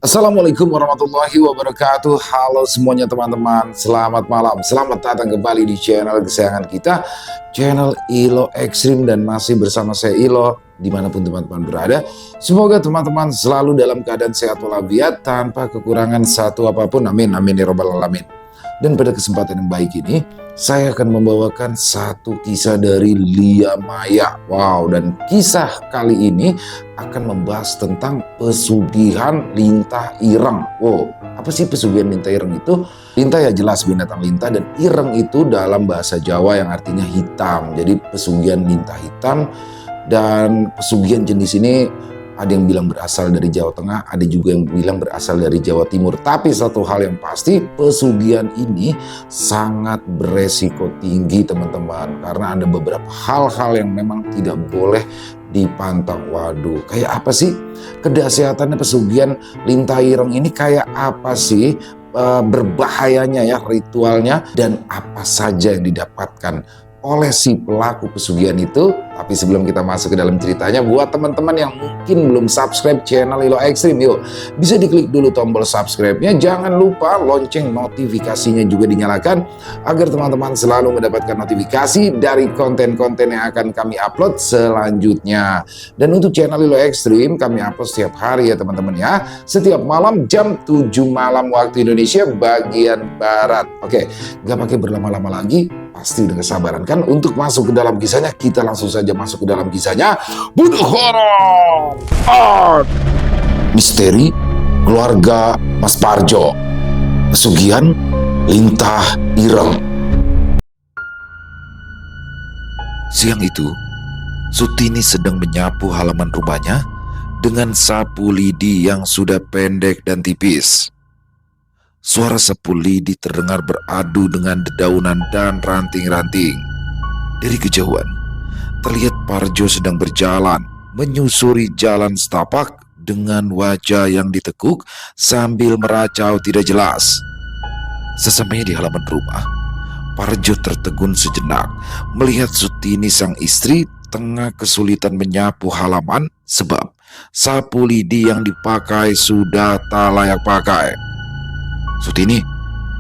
Assalamualaikum warahmatullahi wabarakatuh. Halo semuanya teman-teman, selamat malam. Selamat datang kembali di channel kesayangan kita, channel Ilo Ekstrim, dan masih bersama saya Ilo dimanapun teman-teman berada. Semoga teman-teman selalu dalam keadaan sehat walafiat tanpa kekurangan satu apapun. Amin, amin ya robbal alamin. Dan pada kesempatan yang baik ini, saya akan membawakan satu kisah dari Lia Maya. Wow, dan kisah kali ini akan membahas tentang pesugihan lintah ireng. Wow, apa sih pesugihan lintah ireng itu? Lintah ya jelas binatang lintah, dan ireng itu dalam bahasa Jawa yang artinya hitam. Jadi pesugihan lintah hitam, dan pesugihan jenis ini ada yang bilang berasal dari Jawa Tengah, ada juga yang bilang berasal dari Jawa Timur. Tapi satu hal yang pasti, pesugihan ini sangat beresiko tinggi teman-teman. Karena ada beberapa hal-hal yang memang tidak boleh dipantau. Waduh, kayak apa sih kedahsyatannya pesugihan lintah ireng ini? Kayak apa sih berbahayanya ya ritualnya, dan apa saja yang didapatkan oleh si pelaku pesugihan itu? Tapi sebelum kita masuk ke dalam ceritanya, buat teman-teman yang mungkin belum subscribe channel Ilo Ekstrim, yuk bisa diklik dulu tombol subscribe-nya. Jangan lupa lonceng notifikasinya juga dinyalakan agar teman-teman selalu mendapatkan notifikasi dari konten-konten yang akan kami upload selanjutnya. Dan untuk channel Ilo Ekstrim kami upload setiap hari ya teman-teman ya. Setiap malam jam 7 malam waktu Indonesia bagian Barat. Oke, nggak pakai berlama-lama lagi, pasti udah kesabaran kan untuk masuk ke dalam kisahnya. Kita langsung saja masuk ke dalam kisahnya. Bunuh horor art misteri keluarga Mas Parjo, pesugihan lintah ireng. Siang itu, Sutini sedang menyapu halaman rumahnya dengan sapu lidi yang sudah pendek dan tipis. Suara sapu lidi terdengar beradu dengan dedaunan dan ranting-ranting. Dari kejauhan, terlihat Parjo sedang berjalan, menyusuri jalan setapak dengan wajah yang ditekuk sambil meracau tidak jelas. Sesampainya di halaman rumah, Parjo tertegun sejenak melihat Sutini sang istri tengah kesulitan menyapu halaman sebab sapu lidi yang dipakai sudah tak layak pakai. "Sutini,"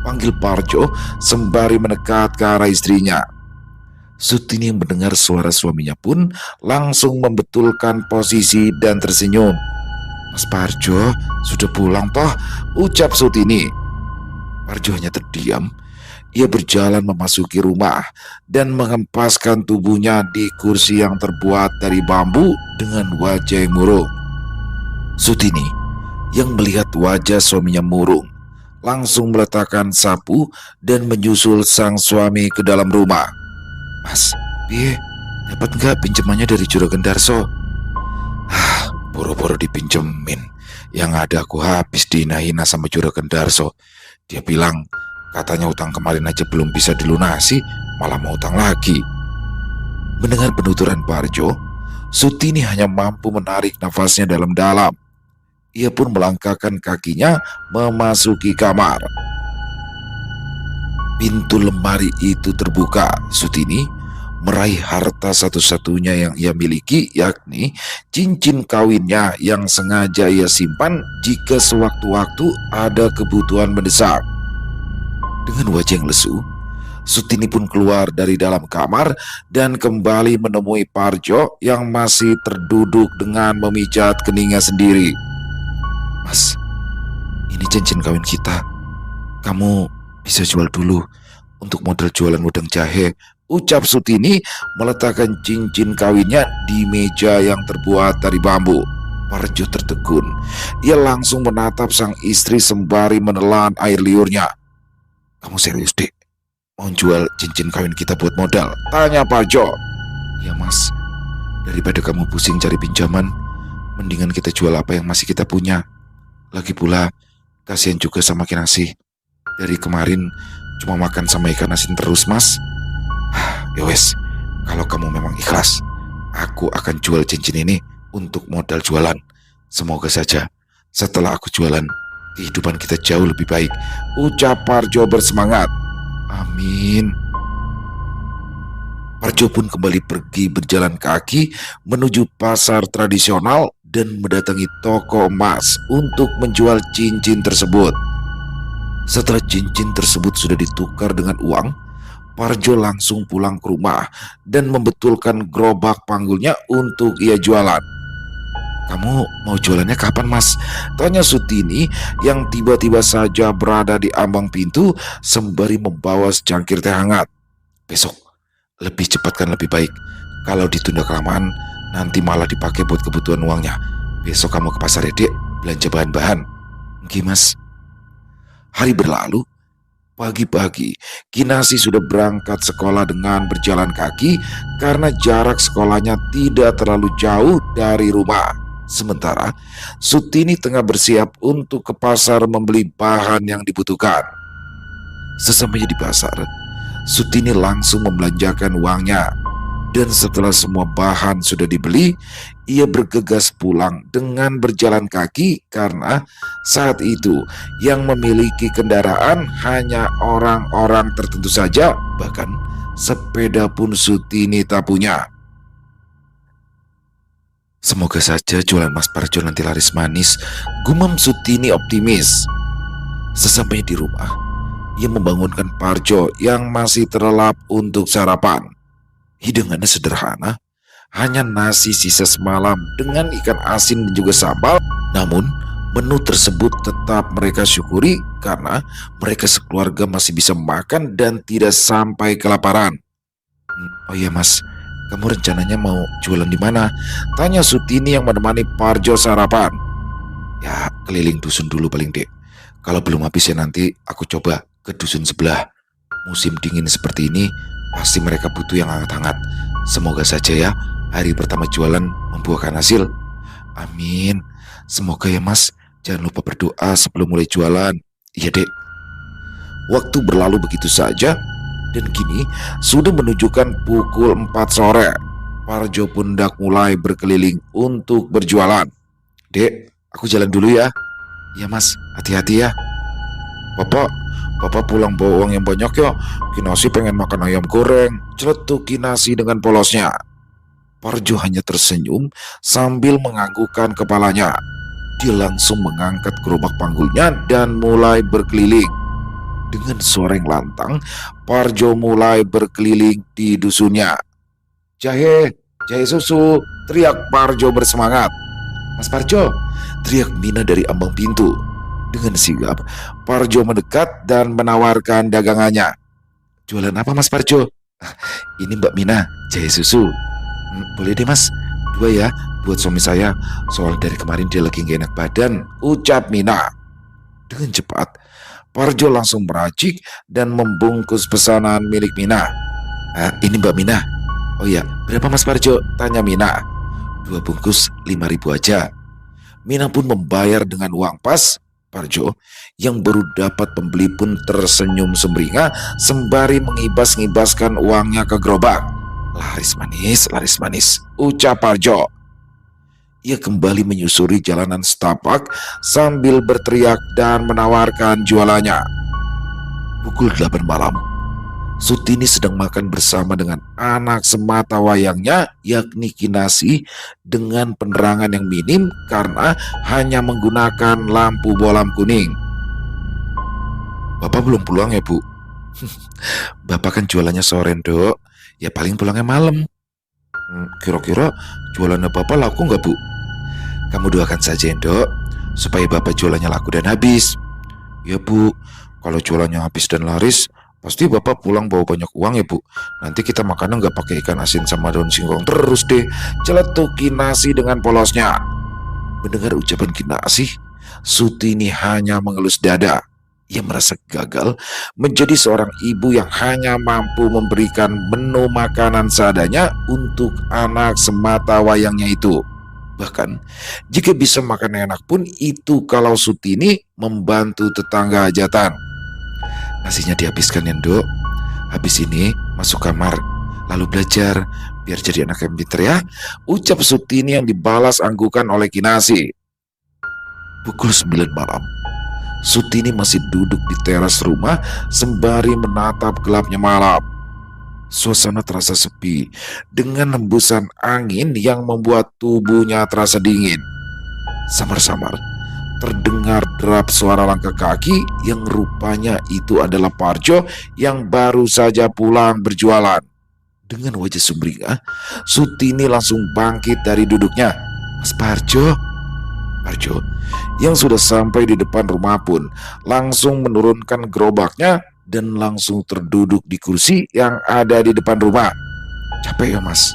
panggil Parjo sembari mendekat ke arah istrinya. Sutini yang mendengar suara suaminya pun langsung membetulkan posisi dan tersenyum. "Mas Parjo sudah pulang toh?" ucap Sutini. Parjo hanya terdiam. Ia berjalan memasuki rumah dan menghempaskan tubuhnya di kursi yang terbuat dari bambu dengan wajah yang murung. Sutini yang melihat wajah suaminya murung langsung meletakkan sapu dan menyusul sang suami ke dalam rumah. "Mas, piye? Dapat nggak pinjamannya dari Juragan Darso?" Boro-boro dipinjemin. Yang ada aku habis dihina-hina sama Juragan Darso. Dia bilang katanya utang kemarin aja belum bisa dilunasi, malah mau utang lagi. Mendengar penuturan Parjo, Sutini hanya mampu menarik nafasnya dalam-dalam. Ia pun melangkahkan kakinya memasuki kamar. Pintu lemari itu terbuka. Sutini meraih harta satu-satunya yang ia miliki, yakni cincin kawinnya yang sengaja ia simpan jika sewaktu-waktu ada kebutuhan mendesak. Dengan wajah yang lesu, Sutini pun keluar dari dalam kamar dan kembali menemui Parjo yang masih terduduk dengan memijat keningnya sendiri. "Mas, ini cincin kawin kita. Kamu bisa jual dulu untuk modal jualan udang jahe," ucap Sutini meletakkan cincin kawinnya di meja yang terbuat dari bambu. Parjo tertegun. Ia langsung menatap sang istri sembari menelan air liurnya. "Kamu serius, Dek? Mau jual cincin kawin kita buat modal?" tanya Parjo. "Ya, Mas. Daripada kamu pusing cari pinjaman, mendingan kita jual apa yang masih kita punya. Lagi pula, kasihan juga sama Kinasih. Dari kemarin cuma makan sama ikan asin terus, Mas." "Ya wes, kalau kamu memang ikhlas, aku akan jual cincin ini untuk modal jualan. Semoga saja setelah aku jualan, kehidupan kita jauh lebih baik," ucap Parjo bersemangat. "Amin." Parjo pun kembali pergi berjalan kaki menuju pasar tradisional dan mendatangi toko emas untuk menjual cincin tersebut. Setelah cincin tersebut sudah ditukar dengan uang, Parjo langsung pulang ke rumah dan membetulkan gerobak panggulnya untuk ia jualan. "Kamu mau jualannya kapan, Mas?" tanya Sutini yang tiba-tiba saja berada di ambang pintu sembari membawa secangkir teh hangat. "Besok, lebih cepat kan lebih baik. Kalau ditunda kelamaan, nanti malah dipakai buat kebutuhan uangnya. Besok kamu ke pasar ya, Dek, belanja bahan-bahan." "Nggih, Mas." Hari berlalu. Pagi-pagi, Kinasi sudah berangkat sekolah dengan berjalan kaki karena jarak sekolahnya tidak terlalu jauh dari rumah. Sementara Sutini tengah bersiap untuk ke pasar membeli bahan yang dibutuhkan. Sesampainya di pasar, Sutini langsung membelanjakan uangnya. Dan setelah semua bahan sudah dibeli, ia bergegas pulang dengan berjalan kaki karena saat itu yang memiliki kendaraan hanya orang-orang tertentu saja, bahkan sepeda pun Sutini tak punya. "Semoga saja jualan Mas Parjo nanti laris manis," gumam Sutini optimis. Sesampainya di rumah, ia membangunkan Parjo yang masih terlelap untuk sarapan. Hidangannya sederhana, hanya nasi sisa semalam dengan ikan asin dan juga sambal. Namun, menu tersebut tetap mereka syukuri karena mereka sekeluarga masih bisa makan dan tidak sampai kelaparan. "Oh iya, Mas, kamu rencananya mau jualan di mana?" tanya Sutini yang menemani Parjo sarapan. "Ya, keliling dusun dulu paling, Dek. Kalau belum habis ya nanti aku coba ke dusun sebelah. Musim dingin seperti ini pasti mereka butuh yang hangat-hangat. Semoga saja ya hari pertama jualan membuahkan hasil." "Amin. Semoga ya, Mas. Jangan lupa berdoa sebelum mulai jualan." "Iya, Dek." Waktu berlalu begitu saja dan kini sudah menunjukkan pukul 4 sore. Parjo pun hendak mulai berkeliling untuk berjualan. "Dek, aku jalan dulu ya." "Ya, Mas. Hati-hati ya." Bapak pulang bawa uang yang banyak ya. Kinasi pengen makan ayam goreng," celetuk Kinasi dengan polosnya. Parjo hanya tersenyum sambil menganggukkan kepalanya. Dia langsung mengangkat gerobak panggulnya dan mulai berkeliling. Dengan suara yang lantang, Parjo mulai berkeliling di dusunnya. Jahe susu," teriak Parjo bersemangat. "Mas Parjo," teriak Mina dari ambang pintu. Dengan sigap, Parjo mendekat dan menawarkan dagangannya. "Jualan apa, Mas Parjo?" "Ini Mbak Mina, jahe susu." Boleh deh, Mas, 2 ya, buat suami saya. Soal dari kemarin dia lagi gak enak badan," ucap Mina. Dengan cepat, Parjo langsung meracik dan membungkus pesanan milik Mina. "Ini Mbak Mina." "Oh ya, berapa Mas Parjo?" tanya Mina. "2 bungkus 5.000 aja." Mina pun membayar dengan uang pas. Parjo yang baru dapat pembeli pun tersenyum sumringah sembari mengibas-ngibaskan uangnya ke gerobak. Laris manis," ucap Parjo. Ia kembali menyusuri jalanan setapak sambil berteriak dan menawarkan jualannya. Pukul 8 malam, Sutini sedang makan bersama dengan anak semata wayangnya, yakni Kinasi, dengan penerangan yang minim karena hanya menggunakan lampu bolam kuning. "Bapak belum pulang ya, Bu?" "Bapak kan jualannya sore, Dok. Ya paling pulangnya malam." Kira-kira jualannya Bapak laku nggak, Bu?" "Kamu doakan saja, Dok, supaya Bapak jualannya laku dan habis." "Ya, Bu, kalau jualannya habis dan laris, pasti Bapak pulang bawa banyak uang ya, Bu. Nanti kita makannya nggak pakai ikan asin sama daun singkong terus deh," celetuk Kinasi dengan polosnya. Mendengar ucapan Kinasi, Sutini hanya mengelus dada. Ia merasa gagal menjadi seorang ibu yang hanya mampu memberikan menu makanan seadanya untuk anak semata wayangnya itu. Bahkan, jika bisa makan enak pun itu kalau Sutini membantu tetangga hajatan. "Nasinya dihabiskan ya, Dok. Habis ini masuk kamar, lalu belajar, biar jadi anak yang pinter ya," ucap Sutini yang dibalas anggukan oleh Kinasi. Pukul 9 malam, Sutini masih duduk di teras rumah sembari menatap gelapnya malam. Suasana terasa sepi dengan hembusan angin yang membuat tubuhnya terasa dingin. Samar-samar terdengar derap suara langkah kaki yang rupanya itu adalah Parjo yang baru saja pulang berjualan. Dengan wajah sumringah, Sutini langsung bangkit dari duduknya. "Mas Parjo." Parjo yang sudah sampai di depan rumah pun langsung menurunkan gerobaknya dan langsung terduduk di kursi yang ada di depan rumah. "Capek ya mas?"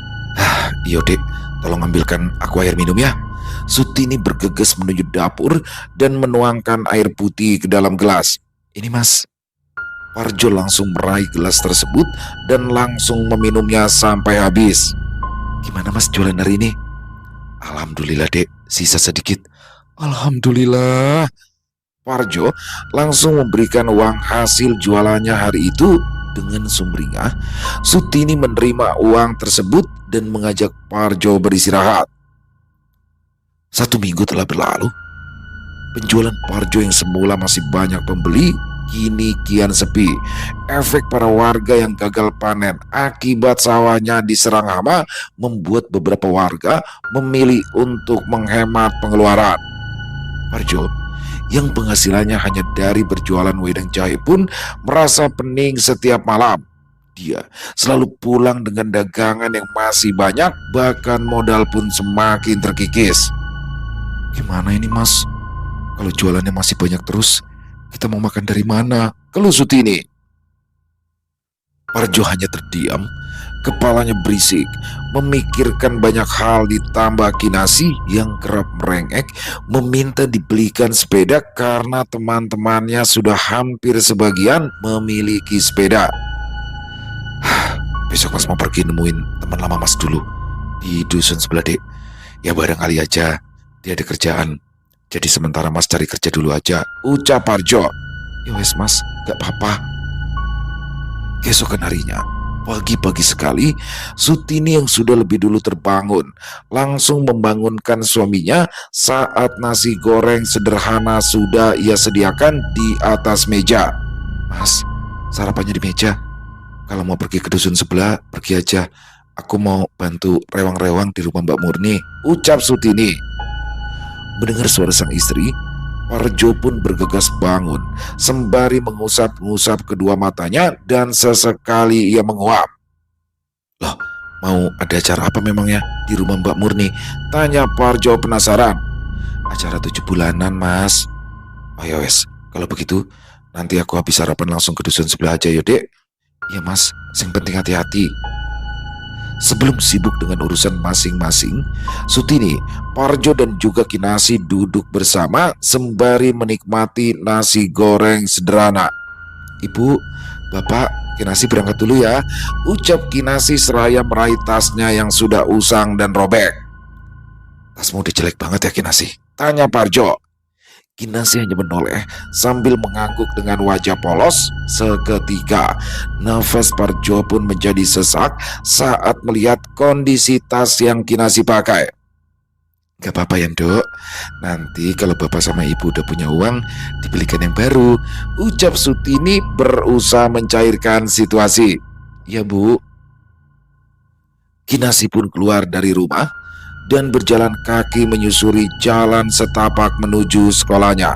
"Iya dek, tolong ambilkan aku air minum ya." Sutini bergegas menuju dapur dan menuangkan air putih ke dalam gelas. "Ini mas." Parjo langsung meraih gelas tersebut dan langsung meminumnya sampai habis. "Gimana mas jualan hari ini?" "Alhamdulillah dek, sisa sedikit." "Alhamdulillah." Parjo langsung memberikan uang hasil jualannya hari itu. Dengan sumringah, Sutini menerima uang tersebut dan mengajak Parjo beristirahat. 1 minggu telah berlalu. Penjualan Parjo yang semula masih banyak pembeli, kini kian sepi. Efek para warga yang gagal panen akibat sawahnya diserang hama membuat beberapa warga memilih untuk menghemat pengeluaran. Parjo yang penghasilannya hanya dari berjualan wedang jahe pun merasa pening setiap malam. Dia selalu pulang dengan dagangan yang masih banyak, bahkan modal pun semakin terkikis. "Gimana ini mas? Kalau jualannya masih banyak terus, kita mau makan dari mana?" keluh Sutini. Parjo hanya terdiam, kepalanya berisik, memikirkan banyak hal, ditambah Kinasi yang kerap merengek meminta dibelikan sepeda karena teman-temannya sudah hampir sebagian memiliki sepeda. "Besok mas mau pergi nemuin teman lama mas dulu di dusun sebelah dek. Ya barangkali aja dia ada kerjaan. Jadi sementara mas cari kerja dulu aja," ucap Parjo. "Ya wes mas, gak apa-apa." Keesokan harinya, pagi-pagi sekali, Sutini yang sudah lebih dulu terbangun langsung membangunkan suaminya saat nasi goreng sederhana sudah ia sediakan di atas meja. "Mas, sarapannya di meja. Kalau mau pergi ke dusun sebelah, pergi aja. Aku mau bantu rewang-rewang di rumah Mbak Murni," ucap Sutini. Mendengar suara sang istri, Parjo pun bergegas bangun sembari mengusap-ngusap kedua matanya dan sesekali ia menguap. "Loh, mau ada acara apa memangnya di rumah Mbak Murni?" tanya Parjo penasaran. "Acara 7 bulanan mas." "Oh ya wes, kalau begitu nanti aku habis sarapan langsung ke dusun sebelah aja ya dek." "Ya mas, yang penting hati-hati." Sebelum sibuk dengan urusan masing-masing, Sutini, Parjo dan juga Kinasi duduk bersama sembari menikmati nasi goreng sederhana. "Ibu, bapak, Kinasi berangkat dulu ya," ucap Kinasi seraya meraih tasnya yang sudah usang dan robek. "Tasmu udah jelek banget ya Kinasi?" tanya Parjo. Kinasi hanya menoleh sambil mengangguk dengan wajah polos. Seketika nafas Parjo pun menjadi sesak saat melihat kondisi tas yang Kinasi pakai. "Gak apa-apa ya dok, nanti kalau bapak sama ibu udah punya uang dibelikan yang baru," ucap Sutini berusaha mencairkan situasi. "Ya bu." Kinasi pun keluar dari rumah dan berjalan kaki menyusuri jalan setapak menuju sekolahnya.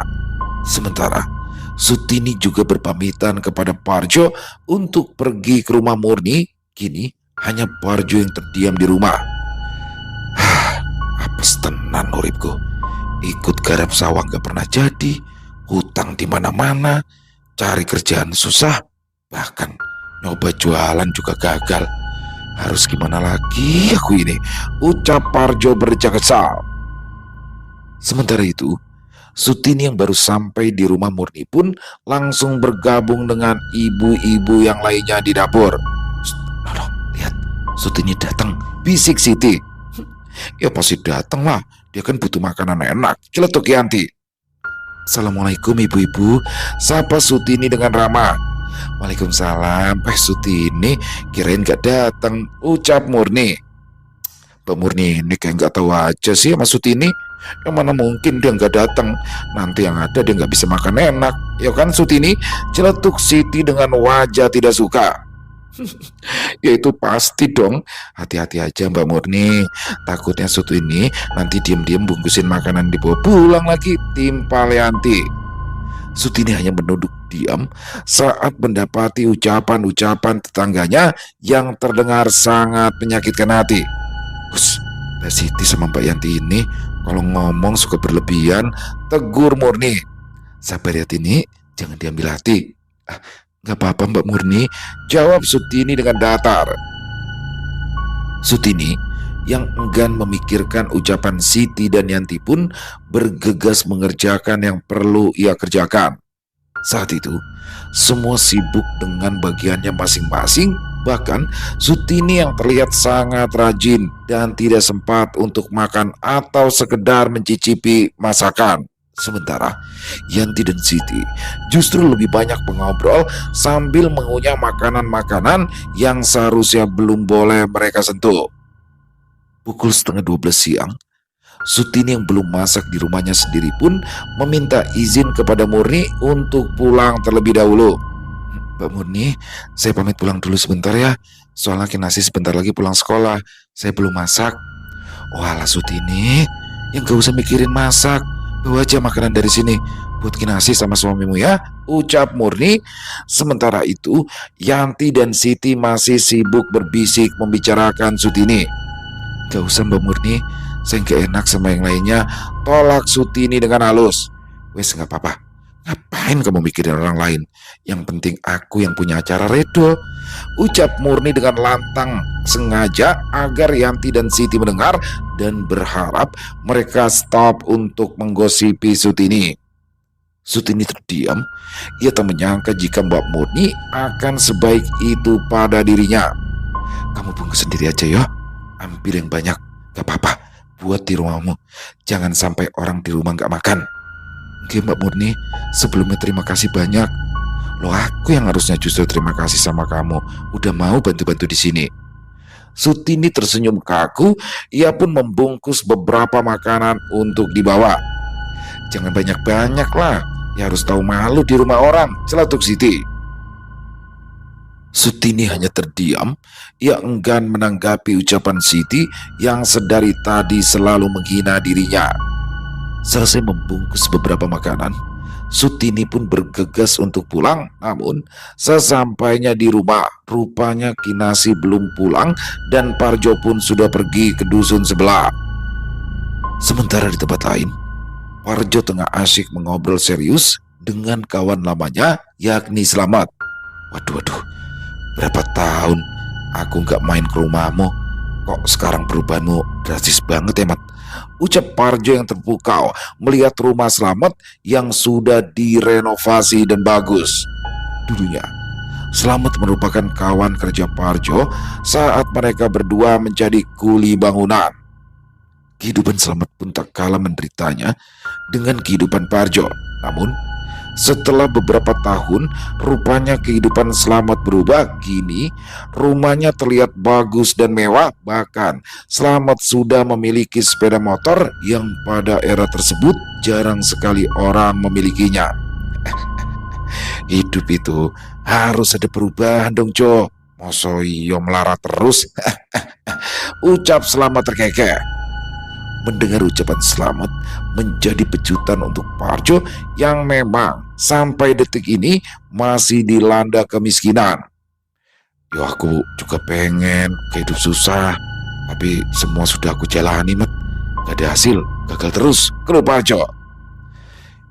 Sementara Sutini juga berpamitan kepada Parjo untuk pergi ke rumah Murni. Kini hanya Parjo yang terdiam di rumah. "Apes tenan uripku. Ikut garap sawah gak pernah jadi, hutang di mana-mana, cari kerjaan susah, bahkan nyoba jualan juga gagal. Harus gimana lagi aku ini?" ucap Parjo berjaga kesal. Sementara itu, Sutini yang baru sampai di rumah Murni pun langsung bergabung dengan ibu-ibu yang lainnya di dapur. "Loh, lihat, Sutini datang," bisik Siti. "Ya pasti datang lah, dia kan butuh makanan enak," celetuk Yanti. "Assalamualaikum ibu-ibu," sapa Sutini dengan ramah. "Waalaikumsalam." Sutini kirain gak datang," ucap Murni. "Mbak Murni ini kayak gak tahu aja sih sama Sutini. Yang mana mungkin dia gak datang, nanti yang ada dia gak bisa makan enak, ya kan Sutini?" celetuk Siti dengan wajah tidak suka. Ya itu pasti dong. Hati-hati aja Mbak Murni. Takutnya Sutu ini nanti diam-diam bungkusin makanan dibawa pulang lagi, timpal Yanti. Sutini hanya menunduk diam saat mendapati ucapan-ucapan tetangganya yang terdengar sangat menyakitkan hati. Hus, Mbak Siti sama Mbak Yanti ini kalau ngomong suka berlebihan, tegur Murni. Sabar ya Tini, jangan diambil hati. Ah, gak apa-apa Mbak Murni, jawab Sutini dengan datar. Sutini yang enggan memikirkan ucapan Siti dan Yanti pun bergegas mengerjakan yang perlu ia kerjakan. Saat itu, semua sibuk dengan bagiannya masing-masing, bahkan Sutini yang terlihat sangat rajin dan tidak sempat untuk makan atau sekedar mencicipi masakan. Sementara Yanti dan Siti justru lebih banyak mengobrol sambil mengunyah makanan-makanan yang seharusnya belum boleh mereka sentuh. Pukul setengah 12 siang, Sutini yang belum masak di rumahnya sendiri pun meminta izin kepada Murni untuk pulang terlebih dahulu. Mbak Murni, saya pamit pulang dulu sebentar ya. Soalnya Kinasi sebentar lagi pulang sekolah. Saya belum masak. Walah Sutini, yang gak usah mikirin masak. Bawa aja makanan dari sini buat Kinasi sama suamimu ya, ucap Murni. Sementara itu, Yanti dan Siti masih sibuk berbisik membicarakan Sutini. Gak usah Mbak Murni, saya gak enak sama yang lainnya, tolak Sutini dengan halus. Wes gak apa-apa, ngapain kamu mikirin orang lain? Yang penting aku yang punya acara redo, ucap Murni dengan lantang, sengaja agar Yanti dan Siti mendengar dan berharap mereka stop untuk menggosipi Sutini. Sutini terdiam. Ia tak menyangka jika Mbak Murni akan sebaik itu pada dirinya. Kamu bungkus sendiri aja ya, ambil yang banyak, gak apa-apa, buat di rumahmu. Jangan sampai orang di rumah gak makan. Oke Mbak Murni, sebelumnya terima kasih banyak. Loh, aku yang harusnya justru terima kasih sama kamu, udah mau bantu-bantu di sini. Sutini tersenyum kaku. Ia pun membungkus beberapa makanan untuk dibawa. Jangan banyak-banyak lah, ya harus tahu malu di rumah orang, celetuk Siti. Sutini hanya terdiam. Ia enggan menanggapi ucapan Siti yang sedari tadi selalu menghina dirinya. Selesai membungkus beberapa makanan, Sutini pun bergegas untuk pulang. Namun sesampainya di rumah, rupanya Kinasi belum pulang dan Parjo pun sudah pergi ke dusun sebelah. Sementara di tempat lain, Parjo tengah asyik mengobrol serius dengan kawan lamanya, yakni Slamet. Waduh, berapa tahun aku gak main ke rumahmu, kok sekarang perubahanmu drastis banget ya Mat, ucap Parjo yang terpukau melihat rumah Slamet yang sudah direnovasi dan bagus. Dulunya Slamet merupakan kawan kerja Parjo saat mereka berdua menjadi kuli bangunan. Kehidupan Slamet pun tak kalah menderitanya dengan kehidupan Parjo. Namun setelah beberapa tahun, rupanya kehidupan Slamet berubah. Kini rumahnya terlihat bagus dan mewah. Bahkan Slamet sudah memiliki sepeda motor yang pada era tersebut jarang sekali orang memilikinya. Hidup itu harus ada perubahan dong Jo, masa iyo melarat terus. Ucap Slamet terkekeh. Mendengar ucapan Slamet menjadi pecutan untuk Parjo yang memang sampai detik ini masih dilanda kemiskinan. Ya aku juga pengen hidup susah, tapi semua sudah aku jalani Mat. Gak ada hasil, gagal terus, keluh Parjo.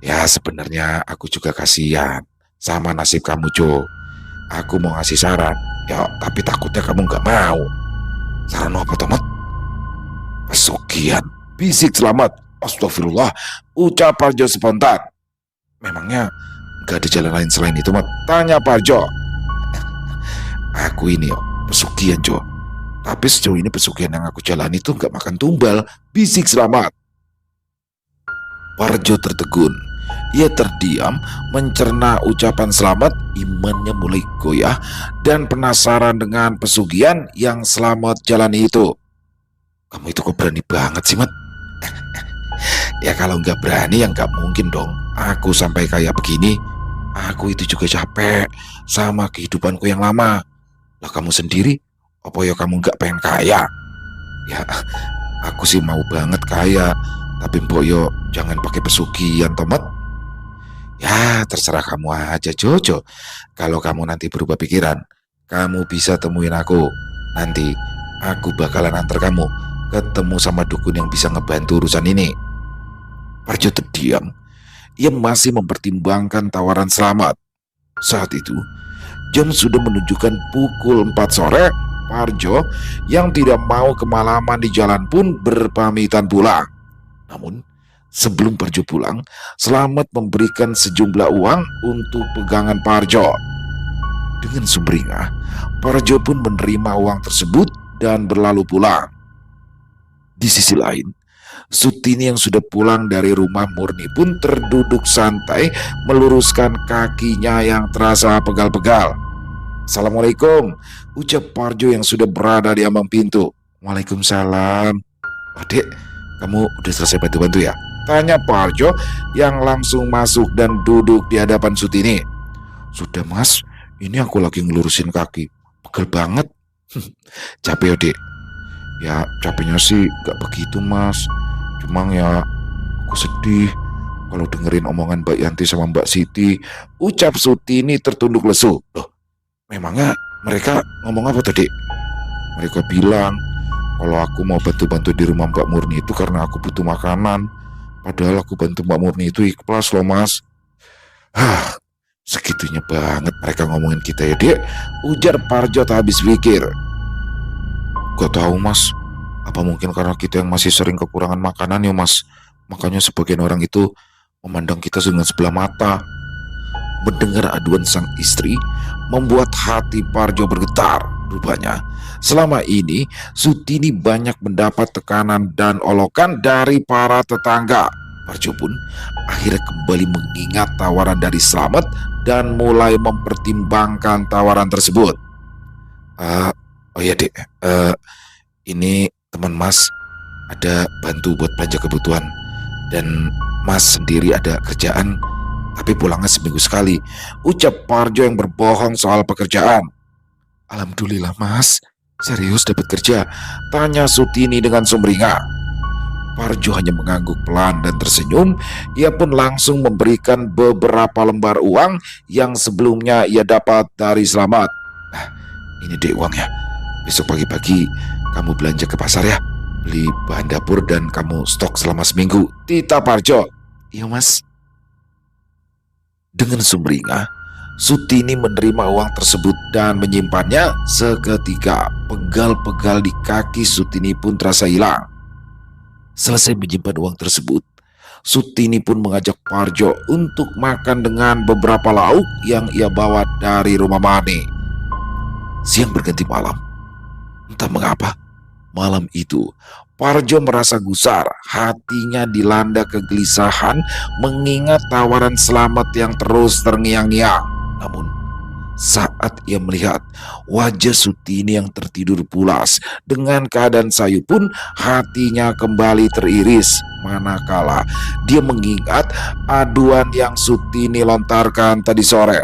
Ya sebenarnya aku juga kasihan sama nasib kamu Jo. Aku mau ngasih saran, ya tapi takutnya kamu gak mau. Saran apa toh Mat? Pesugihan, bisik Slamet. Astagfirullah, ucap Parjo spontan. Memangnya gak ada jalan lain selain itu Mat? Tanya Parjo. Aku ini pesugihan Jo, tapi sejauh ini pesugihan yang aku jalani itu gak makan tumbal, bisik Slamet. Parjo tertegun. Ia terdiam mencerna ucapan Slamet. Imannya mulai goyah dan penasaran dengan pesugihan yang Slamet jalani itu. Kamu itu kok berani banget sih Mat? Ya kalau nggak berani ya nggak mungkin dong aku sampai kayak begini. Aku itu juga capek sama kehidupanku yang lama. Lah kamu sendiri, apa ya kamu nggak pengen kaya? Ya, aku sih mau banget kaya, tapi mbok yo jangan pakai pesugihan tomat. Ya, terserah kamu aja Jojo. Kalau kamu nanti berubah pikiran, kamu bisa temuin aku. Nanti aku bakalan antar kamu ketemu sama dukun yang bisa ngebantu urusan ini. Parjo terdiam. Ia masih mempertimbangkan tawaran selamat. Saat itu, jam sudah menunjukkan pukul 4 sore. Parjo yang tidak mau kemalaman di jalan pun berpamitan pulang. Namun, sebelum Parjo pulang, Selamat memberikan sejumlah uang untuk pegangan Parjo. Dengan sumringah, Parjo pun menerima uang tersebut dan berlalu pulang. Di sisi lain, Sutini yang sudah pulang dari rumah Murni pun terduduk santai meluruskan kakinya yang terasa pegal-pegal. Assalamualaikum, ucap Parjo yang sudah berada di ambang pintu. Waalaikumsalam. Adik, kamu udah selesai bantu-bantu ya? Tanya Parjo yang langsung masuk dan duduk di hadapan Sutini. Sudah mas, ini aku lagi ngelurusin kaki. Pegel banget. Capek ya dek? Ya capeknya sih gak begitu mas. Cuma ya aku sedih kalau dengerin omongan Mbak Yanti sama Mbak Siti. Ucap Sutini tertunduk lesu. Loh, memangnya mereka ngomong apa tadi? Mereka bilang kalau aku mau bantu-bantu di rumah Mbak Murni itu karena aku butuh makanan. Padahal aku bantu Mbak Murni itu ikhlas loh mas. Hah, segitunya banget mereka ngomongin kita ya dek. Ujar Parjo tak habis pikir. Gak tahu mas, apa mungkin karena kita yang masih sering kekurangan makanan ya mas. Makanya sebagian orang itu memandang kita dengan sebelah mata. Mendengar aduan sang istri membuat hati Parjo bergetar. Rupanya selama ini Sutini banyak mendapat tekanan dan olokan dari para tetangga. Parjo pun akhirnya kembali mengingat tawaran dari Slamet dan mulai mempertimbangkan tawaran tersebut. Oh ya dek, ini teman mas ada bantu buat belanja kebutuhan. Dan mas sendiri ada kerjaan tapi pulangnya seminggu sekali. Ucap Parjo yang berbohong soal pekerjaan. Alhamdulillah mas, serius dapat kerja? Tanya Sutini dengan sumringah. Parjo hanya mengangguk pelan dan tersenyum. Ia pun langsung memberikan beberapa lembar uang yang sebelumnya ia dapat dari Slamet. Nah, ini deh uangnya. Besok pagi-pagi kamu belanja ke pasar ya. Beli bahan dapur dan kamu stok selama seminggu. Tita Parjo. Iya mas. Dengan sumringah, Sutini menerima uang tersebut dan menyimpannya. Seketika pegal-pegal di kaki Sutini pun terasa hilang. Selesai menyimpan uang tersebut, Sutini pun mengajak Parjo untuk makan dengan beberapa lauk yang ia bawa dari rumah Mani. Siang berganti malam. Entah mengapa, malam itu Parjo merasa gusar. Hatinya dilanda kegelisahan mengingat tawaran Slamet yang terus terngiang-ngiang. Namun saat ia melihat wajah Sutini yang tertidur pulas dengan keadaan sayu pun hatinya kembali teriris. Manakala dia mengingat aduan yang Sutini lontarkan tadi sore.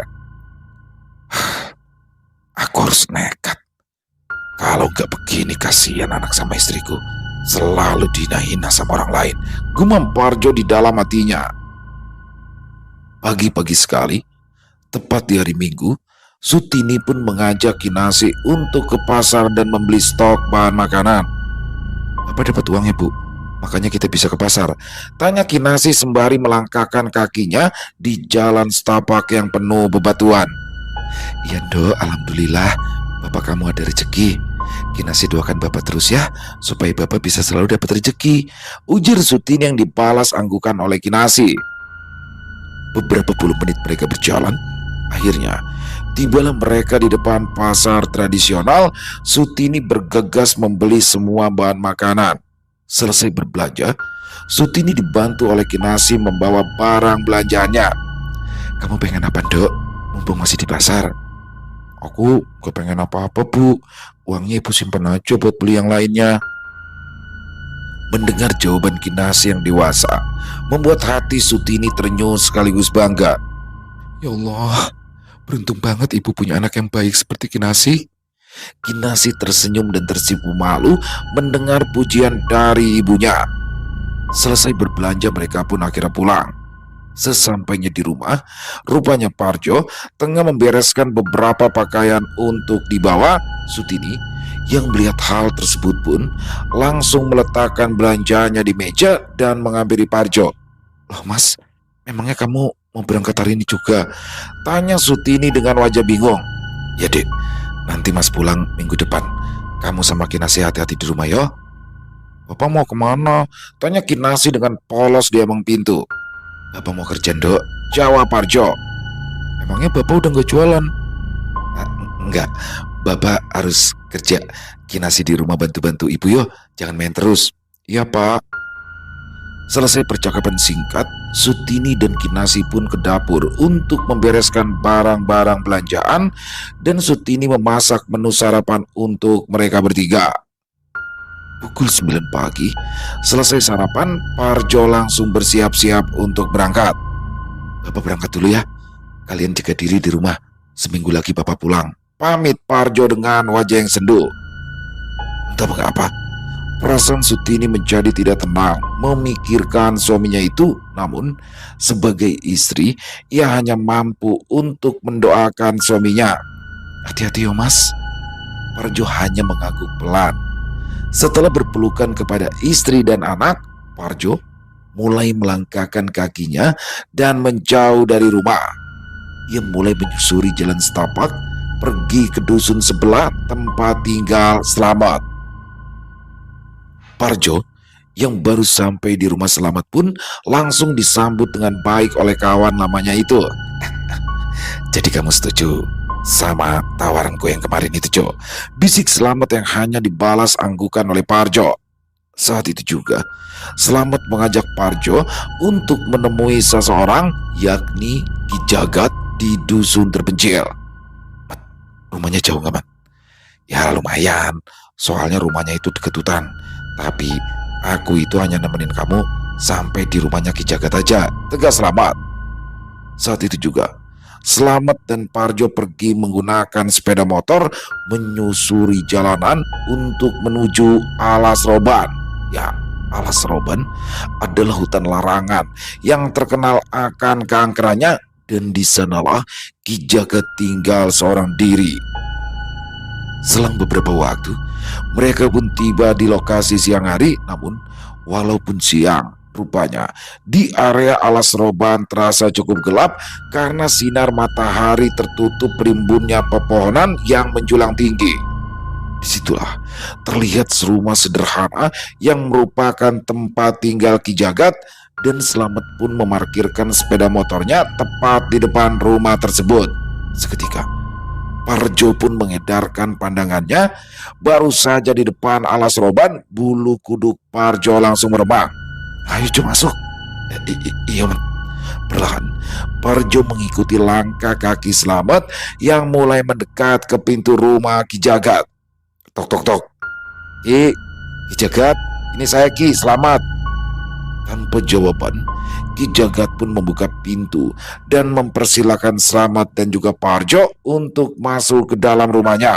Aku harus nekat. Kalau gak begini kasihan anak sama istriku. Selalu dihina-hina sama orang lain. Gumam Parjo di dalam hatinya. Pagi-pagi sekali, tepat di hari Minggu, Sutini pun mengajak Kinasi untuk ke pasar dan membeli stok bahan makanan. Bapak dapat uang ya bu? Makanya kita bisa ke pasar. Tanya Kinasi sembari melangkahkan kakinya di jalan setapak yang penuh bebatuan. Iya dok, alhamdulillah bapak kamu ada rezeki. Kinasi doakan bapak terus ya, supaya bapak bisa selalu dapat rezeki. Ujar Sutini yang dibalas anggukan oleh Kinasi. Beberapa puluh menit mereka berjalan. Akhirnya tibalah mereka di depan pasar tradisional. Sutini bergegas membeli semua bahan makanan. Selesai berbelanja, Sutini dibantu oleh Kinasi membawa barang belanjaannya. Kamu pengen apa dok? Mumpung masih di pasar. Aku gak pengen apa-apa bu. Uangnya ibu simpan aja buat beli yang lainnya. Mendengar jawaban Kinasi yang dewasa membuat hati Sutini terenyuh sekaligus bangga. Ya Allah, beruntung banget ibu punya anak yang baik seperti Kinasi. Kinasi tersenyum dan tersipu malu mendengar pujian dari ibunya. Selesai berbelanja, mereka pun akhirnya pulang. Sesampainya di rumah, rupanya Parjo tengah membereskan beberapa pakaian untuk dibawa. Sutini yang melihat hal tersebut pun langsung meletakkan belanjanya di meja dan menghampiri Parjo. "Loh mas, memangnya kamu mau berangkat hari ini juga?" tanya Sutini dengan wajah bingung. "Ya dek, nanti mas pulang minggu depan. Kamu sama Kinasi hati-hati di rumah yo." "Bapak mau kemana?" tanya Kinasi dengan polos di ambang pintu. "Bapak mau kerja dok," jawab Parjo. "Emangnya bapak udah gak jualan?" "Enggak, bapak harus kerja. Kinasi di rumah bantu-bantu ibu yo, jangan main terus." "Iya pak." Selesai percakapan singkat, Sutini dan Kinasi pun ke dapur untuk membereskan barang-barang belanjaan, dan Sutini memasak menu sarapan untuk mereka bertiga. Pukul 9 pagi, selesai sarapan, Parjo langsung bersiap-siap untuk berangkat. "Bapak berangkat dulu ya. Kalian jaga diri di rumah. Seminggu lagi bapak pulang," pamit Parjo dengan wajah yang sendu. Entah mengapa, perasaan Sutini menjadi tidak tenang memikirkan suaminya itu. Namun, sebagai istri, ia hanya mampu untuk mendoakan suaminya. "Hati-hati yo mas." Parjo hanya mengangguk pelan. Setelah berpelukan kepada istri dan anak, Parjo mulai melangkahkan kakinya dan menjauh dari rumah. Ia mulai menyusuri jalan setapak, pergi ke dusun sebelah tempat tinggal Slamet. Parjo yang baru sampai di rumah Slamet pun langsung disambut dengan baik oleh kawan lamanya itu. "Jadi kamu setuju sama tawaranku yang kemarin itu, Jo?" bisik Slamet yang hanya dibalas anggukan oleh Parjo. Saat itu juga, Slamet mengajak Parjo untuk menemui seseorang, yakni Ki Jagat di dusun terpencil. "Mat, rumahnya jauh nggak, Mat?" "Ya lumayan, soalnya rumahnya itu deket hutan. Tapi aku itu hanya nemenin kamu sampai di rumahnya Ki Jagat aja," tegas Slamet. Saat itu juga, Slamet dan Parjo pergi menggunakan sepeda motor menyusuri jalanan untuk menuju Alas Roban. Ya, Alas Roban adalah hutan larangan yang terkenal akan keangkerannya, dan di sanalah Ki Jagat tinggal seorang diri. Selang beberapa waktu, mereka pun tiba di lokasi siang hari. Namun, walaupun siang, rupanya di area Alas Roban terasa cukup gelap karena sinar matahari tertutup rimbunnya pepohonan yang menjulang tinggi. Disitulah terlihat serumah sederhana yang merupakan tempat tinggal Ki Jagat, dan Slamet pun memarkirkan sepeda motornya tepat di depan rumah tersebut. Seketika, Parjo pun mengedarkan pandangannya. Baru saja di depan Alas Roban, bulu kuduk Parjo langsung meremang. "Ayo coba masuk." Iya men." Perlahan, Parjo mengikuti langkah kaki Slamet yang mulai mendekat ke pintu rumah Ki Jagat. "Tok tok tok." Ki Jagat, ini saya Ki, Slamet." Tanpa jawaban, Ki Jagat pun membuka pintu dan mempersilahkan Slamet dan juga Parjo untuk masuk ke dalam rumahnya.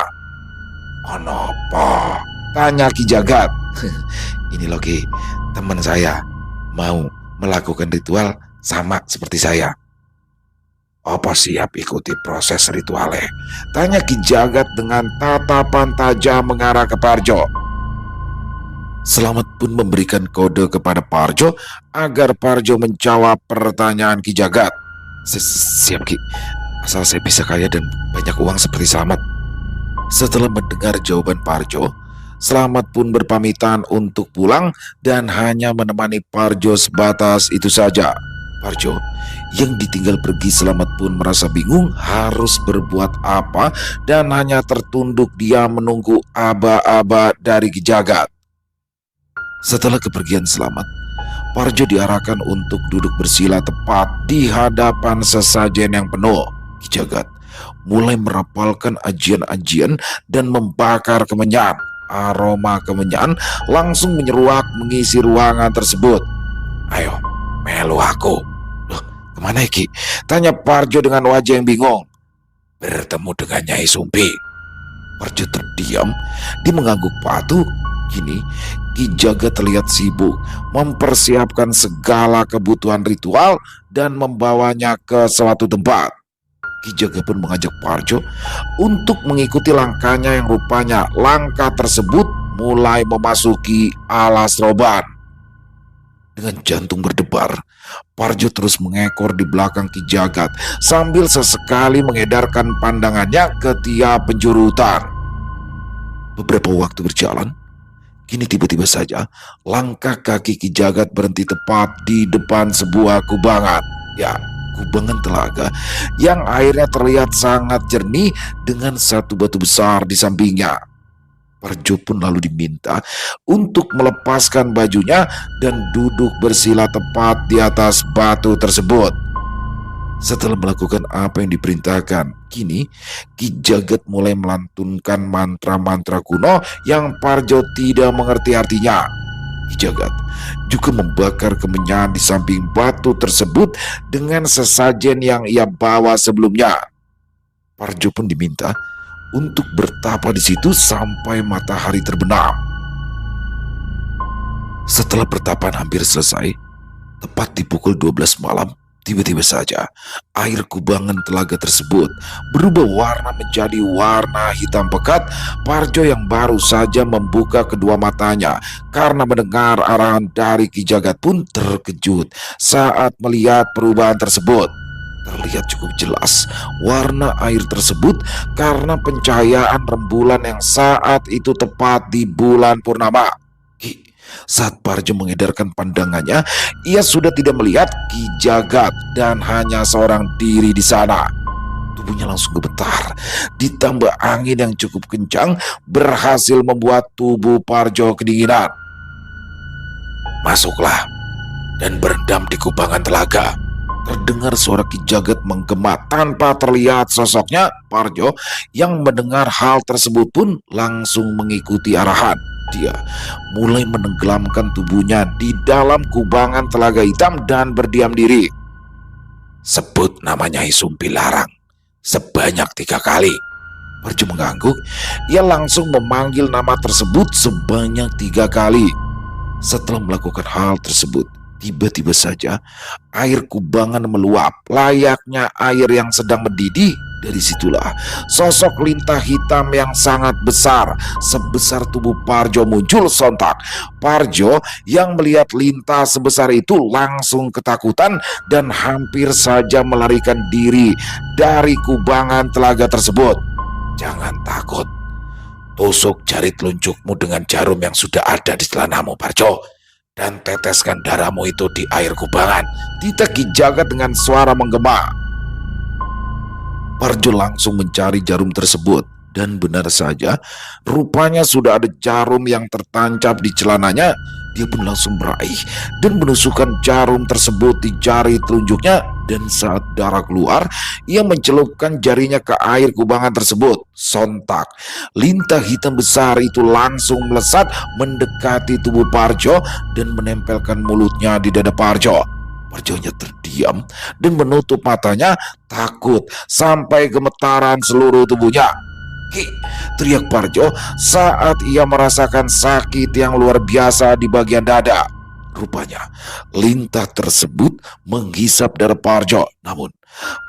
"Kenapa?" tanya Ki Jagat. "Ini loh Ki, teman saya mau melakukan ritual sama seperti saya." "Apa siap ikuti proses ritualnya?" tanya Ki Jagat dengan tatapan tajam mengarah ke Parjo. Slamet pun memberikan kode kepada Parjo agar Parjo menjawab pertanyaan Ki Jagat. Siap Ki, asal saya bisa kaya dan banyak uang seperti Slamet." Setelah mendengar jawaban Parjo, Slamet pun berpamitan untuk pulang dan hanya menemani Parjo sebatas itu saja. Parjo yang ditinggal pergi Slamet pun merasa bingung harus berbuat apa, dan hanya tertunduk diam menunggu aba-aba dari Ki Jagat. Setelah kepergian Slamet, Parjo diarahkan untuk duduk bersila tepat di hadapan sesajen yang penuh. Ki Jagat mulai merapalkan ajian-ajian dan membakar kemenyan. Aroma kemenyan langsung menyeruak mengisi ruangan tersebut. "Ayo, melu aku." "Loh, kemana Ki?" tanya Parjo dengan wajah yang bingung. "Bertemu dengan Nyai Sumpi." Parjo terdiam, dia mengangguk patuh. Kini Ki Jagat terlihat sibuk mempersiapkan segala kebutuhan ritual dan membawanya ke suatu tempat. Ki Jaga pun mengajak Parjo untuk mengikuti langkahnya yang rupanya langkah tersebut mulai memasuki alas roban. Dengan jantung berdebar, Parjo terus mengekor di belakang Ki Jagat sambil sesekali mengedarkan pandangannya ke tiap penjuru hutan. Beberapa waktu berjalan, kini tiba-tiba saja langkah kaki Ki Jagat berhenti tepat di depan sebuah kubangan. Ya, kubangan telaga yang airnya terlihat sangat jernih dengan satu batu besar di sampingnya. Parjo pun lalu diminta untuk melepaskan bajunya dan duduk bersila tepat di atas batu tersebut. Setelah melakukan apa yang diperintahkan, kini Ki Jagat mulai melantunkan mantra-mantra kuno yang Parjo tidak mengerti artinya. Ki Jagat juga membakar kemenyan di samping batu tersebut dengan sesajen yang ia bawa sebelumnya. Parjo pun diminta untuk bertapa di situ sampai matahari terbenam. Setelah pertapaan hampir selesai, tepat di pukul 12 malam, tiba-tiba saja air kubangan telaga tersebut berubah warna menjadi warna hitam pekat. Parjo yang baru saja membuka kedua matanya karena mendengar arahan dari Ki Jagat pun terkejut saat melihat perubahan tersebut. Terlihat cukup jelas warna air tersebut karena pencahayaan rembulan yang saat itu tepat di bulan purnama. Saat Parjo mengedarkan pandangannya, ia sudah tidak melihat Ki Jagat dan hanya seorang diri di sana. Tubuhnya langsung gemetar, ditambah angin yang cukup kencang berhasil membuat tubuh Parjo kedinginan. "Masuklah dan berendam di kubangan telaga." Terdengar suara Ki Jagat menggema tanpa terlihat sosoknya. Parjo yang mendengar hal tersebut pun langsung mengikuti arahan. Dia mulai menenggelamkan tubuhnya di dalam kubangan telaga hitam dan berdiam diri. "Sebut namanya Nyai Sumpilarang sebanyak 3 kali." Parjo mengangguk. Ia langsung memanggil nama tersebut sebanyak 3 kali. Setelah melakukan hal tersebut, tiba-tiba saja air kubangan meluap layaknya air yang sedang mendidih. Dari situlah sosok lintah hitam yang sangat besar sebesar tubuh Parjo muncul sontak. Parjo yang melihat lintah sebesar itu langsung ketakutan dan hampir saja melarikan diri dari kubangan telaga tersebut. "Jangan takut, tusuk jari teluncukmu dengan jarum yang sudah ada di celanamu, Parjo, dan teteskan darahmu itu di air kubangan," titah Ki Jagat dengan suara menggema. Parjo langsung mencari jarum tersebut dan benar saja rupanya sudah ada jarum yang tertancap di celananya. Dia pun langsung meraih dan menusukkan jarum tersebut di jari telunjuknya, dan saat darah keluar ia mencelupkan jarinya ke air kubangan tersebut. Sontak lintah hitam besar itu langsung melesat mendekati tubuh Parjo dan menempelkan mulutnya di dada Parjo. Parjonya terdiam dan menutup matanya, takut sampai gemetaran seluruh tubuhnya. "Ki!" teriak Parjo saat ia merasakan sakit yang luar biasa di bagian dada. Rupanya lintah tersebut menghisap darah Parjo. Namun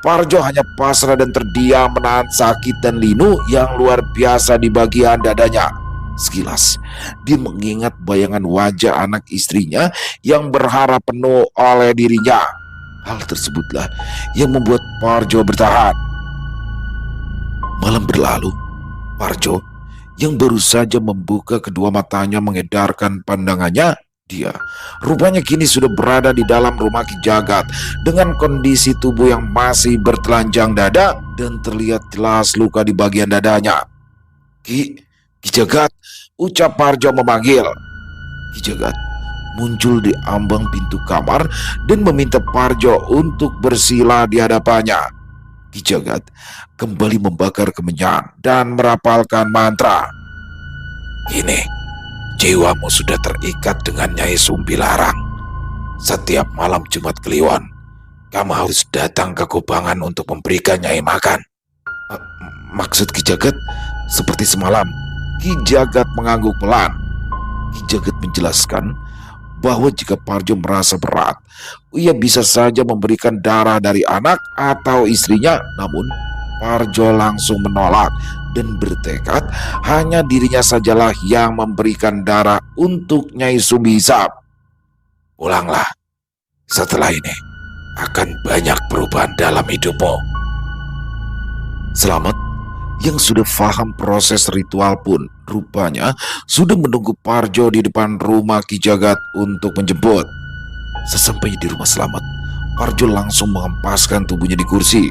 Parjo hanya pasrah dan terdiam menahan sakit dan linu yang luar biasa di bagian dadanya. Sekilas dia mengingat bayangan wajah anak istrinya yang berharap penuh oleh dirinya. Hal tersebutlah yang membuat Parjo bertahan. Malam berlalu. Parjo yang baru saja membuka kedua matanya mengedarkan pandangannya. Dia rupanya kini sudah berada di dalam rumah Ki Jagat dengan kondisi tubuh yang masih bertelanjang dada dan terlihat jelas luka di bagian dadanya. Ki Jagat," ucap Parjo memanggil. Ki Jagat muncul di ambang pintu kamar dan meminta Parjo untuk bersila di hadapannya. Ki Jagat kembali membakar kemenyan dan merapalkan mantra. "Ini, jiwamu sudah terikat dengan Nyai Sumpilarang. Setiap malam Jumat Kliwon, kamu harus datang ke kubangan untuk memberikan Nyai makan." Maksud Ki Jagat seperti semalam. Ki Jagat mengangguk pelan. Ki Jagat menjelaskan bahwa jika Parjo merasa berat, ia bisa saja memberikan darah dari anak atau istrinya. Namun Parjo langsung menolak dan bertekad hanya dirinya sajalah yang memberikan darah untuk Nyai Sumbisap. Pulanglah. Setelah ini akan banyak perubahan dalam hidupmu. Selamat yang sudah paham proses ritual pun rupanya sudah menunggu Parjo di depan rumah Ki Jagat untuk menjemput. Sesampainya di rumah Selamat, Parjo langsung mengempaskan tubuhnya di kursi.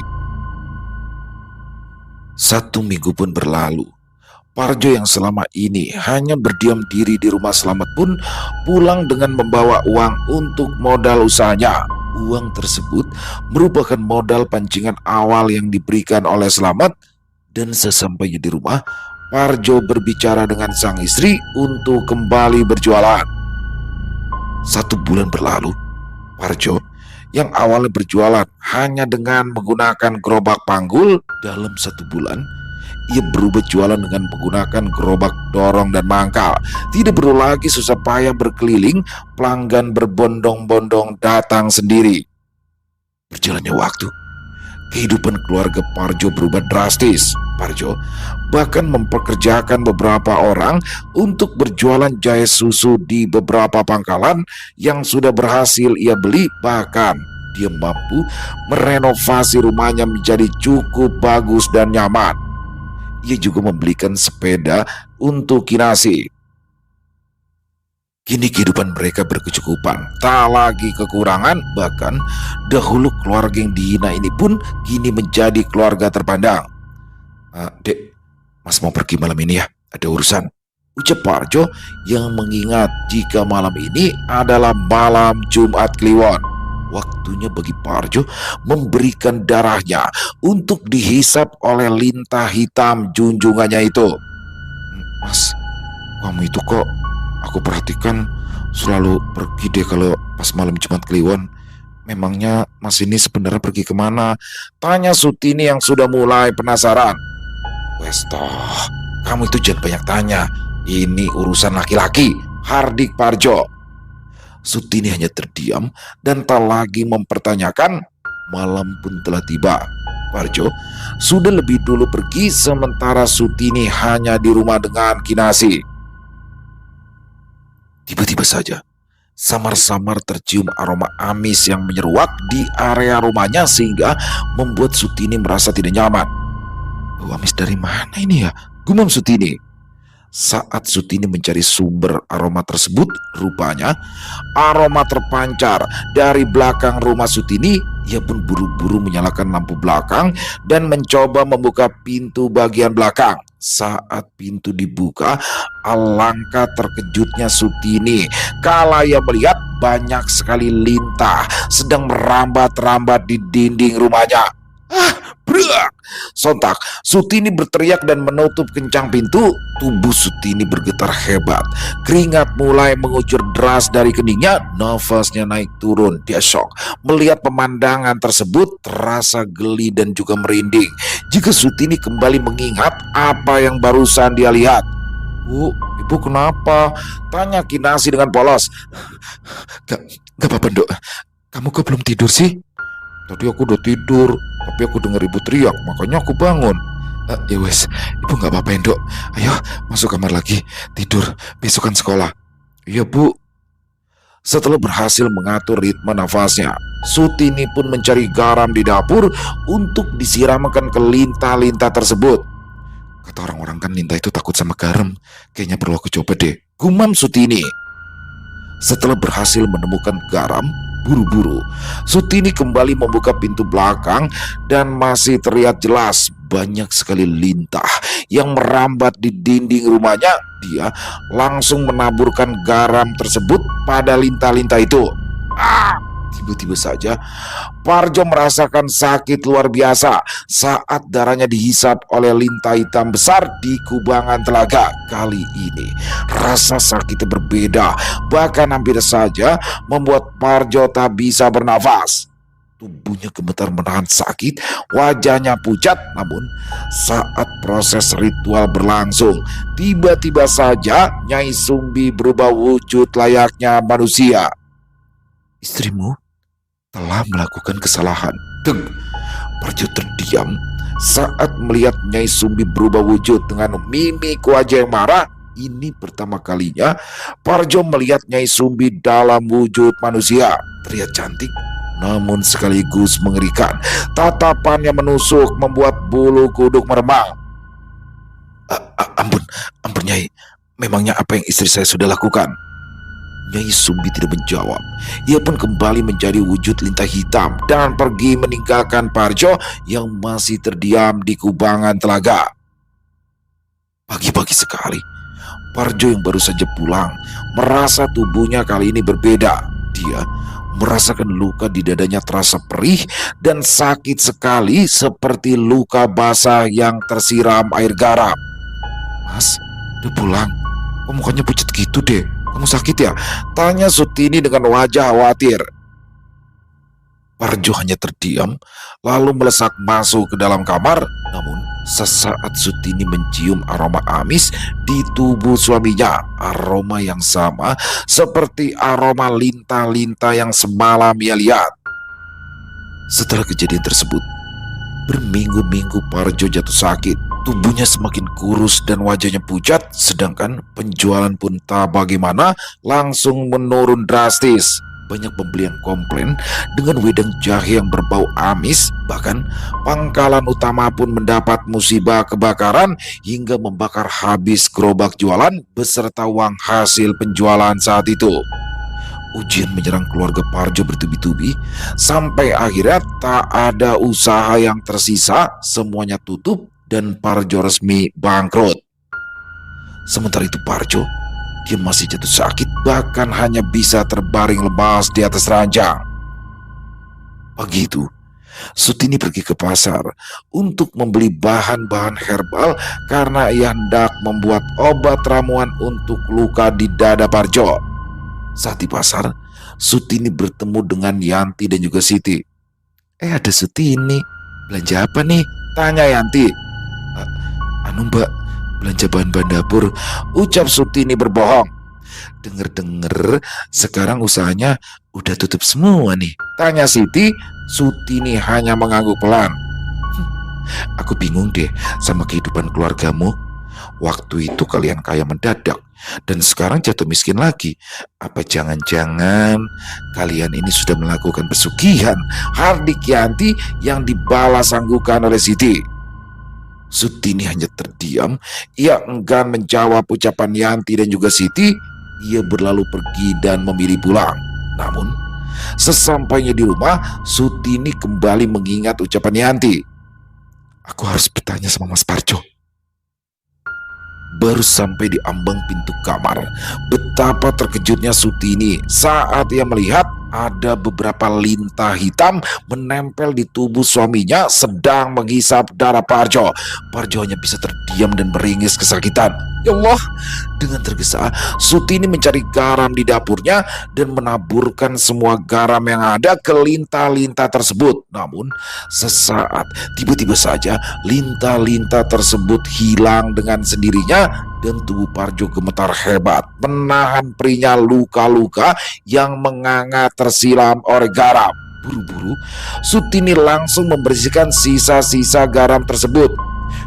1 minggu pun berlalu. Parjo yang selama ini hanya berdiam diri di rumah Selamat pun pulang dengan membawa uang untuk modal usahanya. Uang tersebut merupakan modal pancingan awal yang diberikan oleh Selamat. Dan sesampainya di rumah, Parjo berbicara dengan sang istri untuk kembali berjualan. 1 bulan berlalu, Parjo yang awalnya berjualan hanya dengan menggunakan gerobak panggul, dalam 1 bulan ia berubah jualan dengan menggunakan gerobak dorong dan mangkal. Tidak perlu lagi susah payah berkeliling, pelanggan berbondong-bondong datang sendiri. Berjalannya waktu, kehidupan keluarga Parjo berubah drastis. Parjo bahkan mempekerjakan beberapa orang untuk berjualan jahe susu di beberapa pangkalan yang sudah berhasil ia beli. Bahkan dia mampu merenovasi rumahnya menjadi cukup bagus dan nyaman. Ia juga membelikan sepeda untuk Kinasi. Kini kehidupan mereka berkecukupan, tak lagi kekurangan. Bahkan dahulu keluarga yang dihina ini pun kini menjadi keluarga terpandang. Dek, Mas mau pergi malam ini ya, ada urusan, ucap Parjo yang mengingat jika malam ini adalah malam Jumat Kliwon. Waktunya bagi Parjo memberikan darahnya untuk dihisap oleh lintah hitam junjungannya itu. Mas, kamu itu kok aku perhatikan selalu pergi deh kalau pas malam Jumat Kliwon. Memangnya Mas ini sebenarnya pergi kemana? Tanya Sutini yang sudah mulai penasaran. Wes toh, kamu itu jangan banyak tanya. Ini urusan laki-laki, hardik Parjo. Sutini hanya terdiam dan tak lagi mempertanyakan. Malam pun telah tiba. Parjo sudah lebih dulu pergi sementara Sutini hanya di rumah dengan Kinasi. Tiba-tiba saja samar-samar tercium aroma amis yang menyeruak di area rumahnya sehingga membuat Sutini merasa tidak nyaman. Bau amis dari mana ini ya? Gumam Sutini. Saat Sutini mencari sumber aroma tersebut, rupanya aroma terpancar dari belakang rumah Sutini. Ia pun buru-buru menyalakan lampu belakang dan mencoba membuka pintu bagian belakang. Saat pintu dibuka, alangkah terkejutnya Sutini kala ia melihat banyak sekali lintah sedang merambat-rambat di dinding rumahnya. Brak! Sontak Sutini berteriak dan menutup kencang pintu. Tubuh Sutini bergetar hebat. Keringat mulai mengucur deras dari keningnya. Nafasnya naik turun. Dia syok melihat pemandangan tersebut, terasa geli dan juga merinding jika Sutini kembali mengingat apa yang barusan dia lihat. Bu, ibu kenapa? Tanya Kinasi dengan polos. Gak apa-apa dok. Kamu kok belum tidur sih? Tadi aku udah tidur, tapi aku dengar ibu teriak, makanya aku bangun. Ya wes, ibu gak apa-apa dok. Ayo masuk kamar lagi, tidur, besok kan sekolah. Iya bu. Setelah berhasil mengatur ritme nafasnya, Sutini pun mencari garam di dapur untuk disiramkan ke lintah-lintah tersebut. Kata orang-orang kan lintah itu takut sama garam. Kayaknya perlu aku coba deh, gumam Sutini. Setelah berhasil menemukan garam, buru-buru Sutini kembali membuka pintu belakang dan masih terlihat jelas banyak sekali lintah yang merambat di dinding rumahnya. Dia langsung menaburkan garam tersebut pada lintah-lintah itu. Tiba-tiba saja Parjo merasakan sakit luar biasa saat darahnya dihisap oleh lintah hitam besar di kubangan telaga. Kali ini rasa sakitnya berbeda, bahkan hampir saja membuat Parjo tak bisa bernafas. Tubuhnya gemetar menahan sakit, wajahnya pucat. Namun saat proses ritual berlangsung, tiba-tiba saja Nyai Sumbi berubah wujud layaknya manusia. Istrimu telah melakukan kesalahan. Deng, Parjo terdiam saat melihat Nyai Sumbi berubah wujud dengan mimik wajah yang marah. Ini pertama kalinya Parjo melihat Nyai Sumbi dalam wujud manusia. Terlihat cantik, namun sekaligus mengerikan. Tatapannya menusuk, membuat bulu kuduk meremang. Ampun Nyai, memangnya apa yang istri saya sudah lakukan? Nyai Sumbi tidak menjawab. Ia pun kembali menjadi wujud lintah hitam dan pergi meninggalkan Parjo yang masih terdiam di kubangan telaga. Pagi-pagi sekali, Parjo yang baru saja pulang merasa tubuhnya kali ini berbeda. Dia merasakan luka di dadanya terasa perih dan sakit sekali, seperti luka basah yang tersiram air garam. Mas, udah pulang? Kok mukanya pucat gitu deh? Kamu sakit ya? Tanya Sutini dengan wajah khawatir. Parjo hanya terdiam, lalu melesak masuk ke dalam kamar. Namun sesaat Sutini mencium aroma amis di tubuh suaminya, aroma yang sama seperti aroma lintah-lintah yang semalam ia lihat. Setelah kejadian tersebut, berminggu-minggu Parjo jatuh sakit. Tubuhnya semakin kurus dan wajahnya pucat, sedangkan penjualan pun tak bagaimana, langsung menurun drastis. Banyak pembeli yang komplain dengan wedang jahe yang berbau amis. Bahkan pangkalan utama pun mendapat musibah kebakaran hingga membakar habis gerobak jualan beserta uang hasil penjualan saat itu. Ujian menyerang keluarga Parjo bertubi-tubi, sampai akhirnya tak ada usaha yang tersisa, semuanya tutup dan Parjo resmi bangkrut. Sementara itu Parjo, dia masih jatuh sakit, bahkan hanya bisa terbaring lemas di atas ranjang. Pagi itu, Sutini pergi ke pasar untuk membeli bahan-bahan herbal karena ia hendak membuat obat ramuan untuk luka di dada Parjo. Saat di pasar, Sutini bertemu dengan Yanti dan juga Siti. Ada Sutini, belanja apa nih? Tanya Yanti. Anu mbak, belanja bahan-bahan dapur, ucap Sutini berbohong. Dengar-dengar sekarang usahanya udah tutup semua nih. Tanya Siti. Sutini hanya mengangguk pelan. Aku bingung deh sama kehidupan keluargamu. Waktu itu kalian kaya mendadak dan sekarang jatuh miskin lagi. Apa jangan-jangan kalian ini sudah melakukan pesugihan? Hardik Yanti yang dibalas anggukan oleh Siti. Sutini hanya terdiam. Ia enggan menjawab ucapan Yanti dan juga Siti. Ia berlalu pergi dan memilih pulang. Namun sesampainya di rumah, Sutini kembali mengingat ucapan Yanti. Aku harus bertanya sama Mas Parjo. Baru sampai di ambang pintu kamar, betapa terkejutnya Sutini saat ia melihat ada beberapa lintah hitam menempel di tubuh suaminya sedang menghisap darah Parjo. Parjo hanya bisa terdiam dan meringis kesakitan. Ya Allah, dengan tergesa Sutini mencari garam di dapurnya dan menaburkan semua garam yang ada ke lintah-lintah tersebut. Namun sesaat tiba-tiba saja lintah-lintah tersebut hilang dengan sendirinya dan tubuh Parjo gemetar hebat, menahan perinya luka-luka yang menganga tersiram oleh garam. Buru-buru Sutini langsung membersihkan sisa-sisa garam tersebut.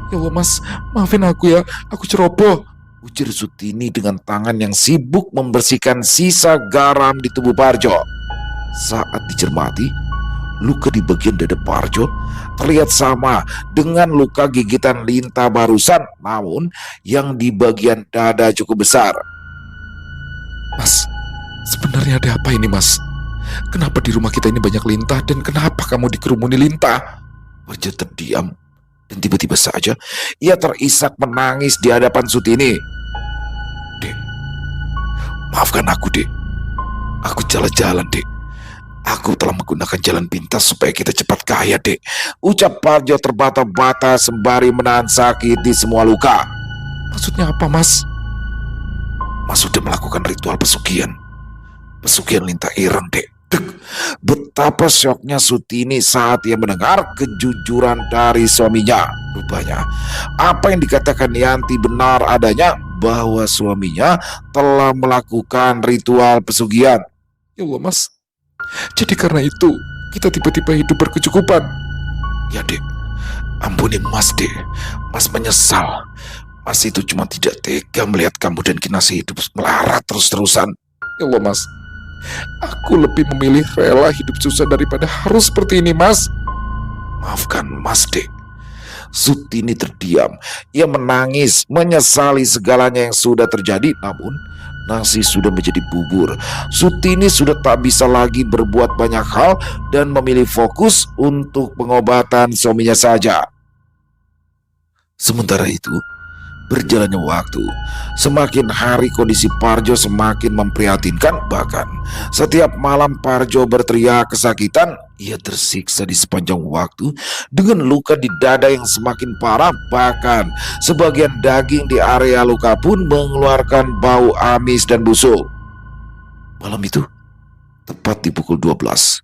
Ya Allah mas, maafin aku ya, aku ceroboh, ujar Sutini dengan tangan yang sibuk membersihkan sisa garam di tubuh Parjo. Saat dicermati, luka di bagian dada Parjo terlihat sama dengan luka gigitan lintah barusan, namun yang di bagian dada cukup besar. Mas, sebenarnya ada apa ini mas? Kenapa di rumah kita ini banyak lintah dan kenapa kamu dikerumuni lintah? Parjo terdiam dan tiba-tiba saja ia terisak menangis di hadapan Sutini. Dek, maafkan aku dek. Aku jalan-jalan dek. Aku telah menggunakan jalan pintas supaya kita cepat kaya dek, ucap Parjo terbata-bata sembari menahan sakit di semua luka. Maksudnya apa mas? Mas sudah melakukan ritual pesugihan lintah ireng dek. Betapa syoknya Sutini saat ia mendengar kejujuran dari suaminya. Rupanya, apa yang dikatakan Yanti benar adanya, bahwa suaminya telah melakukan ritual pesugihan. Ya Allah mas, jadi karena itu kita tiba-tiba hidup berkecukupan. Ya dek, ampuni mas dek, mas menyesal. Mas itu cuma tidak tega melihat kamu dan Kinasi hidup melarat terus-terusan. Ya Allah mas, aku lebih memilih rela hidup susah daripada harus seperti ini mas. Maafkan mas dek. Sutini terdiam. Ia menangis, menyesali segalanya yang sudah terjadi. Namun nasi sudah menjadi bubur. Sutini sudah tak bisa lagi berbuat banyak hal dan memilih fokus untuk pengobatan suaminya saja. Sementara itu, berjalannya waktu, semakin hari kondisi Parjo semakin memprihatinkan. Bahkan setiap malam Parjo berteriak kesakitan. Ia tersiksa di sepanjang waktu dengan luka di dada yang semakin parah. Bahkan sebagian daging di area luka pun mengeluarkan bau amis dan busuk. Malam itu, tepat di pukul 12,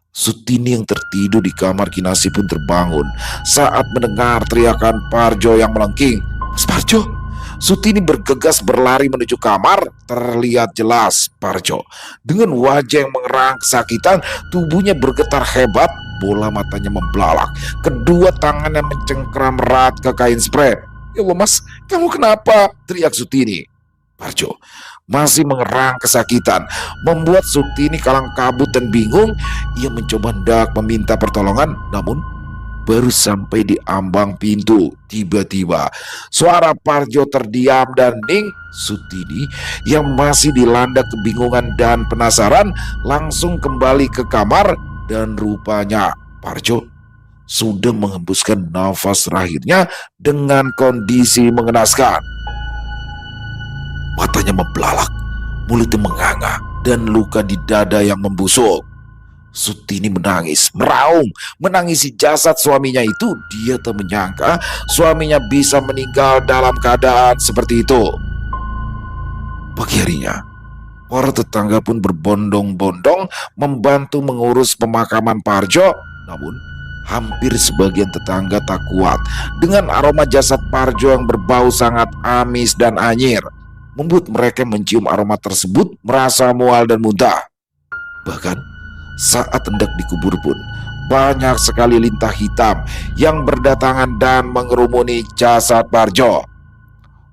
Sutini yang tertidur di kamar Kinasi pun terbangun saat mendengar teriakan Parjo yang melengking. Mas Parjo! Sutini bergegas berlari menuju kamar. Terlihat jelas Parjo dengan wajah yang mengerang kesakitan. Tubuhnya bergetar hebat, bola matanya membelalak, kedua tangannya mencengkram erat ke kain spray. Ya Allah mas, kamu kenapa? Teriak Sutini. Parjo masih mengerang kesakitan, membuat Sutini kalang kabut dan bingung. Ia mencoba hendak meminta pertolongan, namun baru sampai di ambang pintu, tiba-tiba suara Parjo terdiam dan hening. Sutini yang masih dilanda kebingungan dan penasaran langsung kembali ke kamar, dan rupanya Parjo sudah menghembuskan nafas terakhirnya dengan kondisi mengenaskan. Matanya membelalak, mulutnya menganga, dan luka di dada yang membusuk. Sutini menangis, meraung, menangisi jasad suaminya itu. Dia tak menyangka suaminya bisa meninggal dalam keadaan seperti itu. Pagi harinya, para tetangga pun berbondong-bondong membantu mengurus pemakaman Parjo. Namun, hampir sebagian tetangga tak kuat dengan aroma jasad Parjo yang berbau sangat amis dan anyir, membuat mereka mencium aroma tersebut merasa mual dan muntah. Bahkan saat hendak dikubur pun banyak sekali lintah hitam yang berdatangan dan mengerumuni jasad Parjo.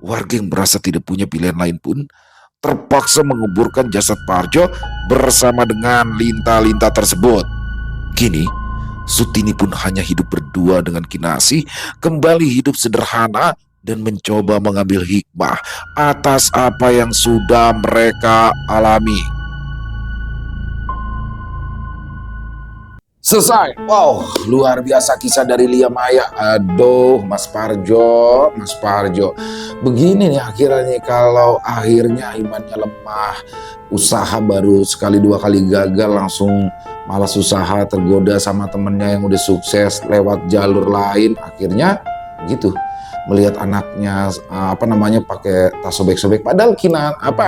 Warga yang merasa tidak punya pilihan lain pun terpaksa menguburkan jasad Parjo bersama dengan lintah-lintah tersebut. Kini Sutini pun hanya hidup berdua dengan Kinasi, kembali hidup sederhana dan mencoba mengambil hikmah atas apa yang sudah mereka alami. Selesai. Wow, luar biasa kisah dari Lia Maya. Aduh, Mas Parjo, Mas Parjo. Begini nih akhirnya, kalau akhirnya imannya lemah, usaha baru sekali dua kali gagal, langsung malas usaha, tergoda sama temennya yang udah sukses lewat jalur lain, akhirnya gitu. Melihat anaknya pakai tas sobek-sobek, padahal